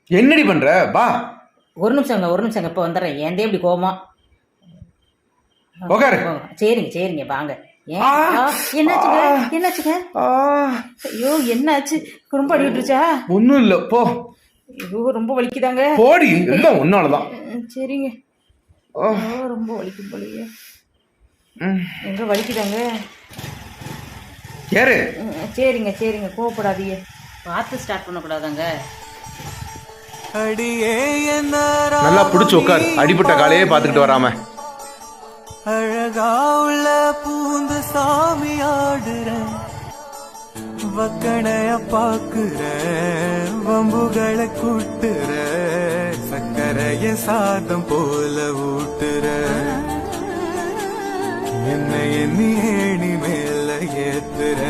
என்னடி பண்ற? வா. ஒரு நிமிஷங்க இப்போ வந்துடுறேன். ஏந்தே இப்படி கோவமா? உக்காரு. சரிங்க வாங்க. என்னாச்சுங்க? ஐயோ என்னாச்சு? ரொம்ப அடி விட்டுருச்சா? ஒன்னும் இல்ல போ. ஐயோ ரொம்ப வலிக்குதாங்க. போடி. எல்லாம் ஒன்னாலதான். சரிங்க. ரொம்ப வலிக்கும் போலயே. எங்க வலிக்குதாங்க? யாரு? சரிங்க கோவப்படாதீங்க. பார்த்து ஸ்டார்ட் பண்ணக்கூடாதாங்க. நல்லா பிடிச்சு உட்கார். அடிபட்ட காலையே பார்த்துக்கிட்டு வராம. அழகா உள்ள பூந்து சாமி ஆடுற வக்கணைய பாக்குற வம்புகளை கூட்டுற சக்கரைய சாதம் போல ஊட்டுற என்னை எண்ணி ஏணி மேல ஏத்துற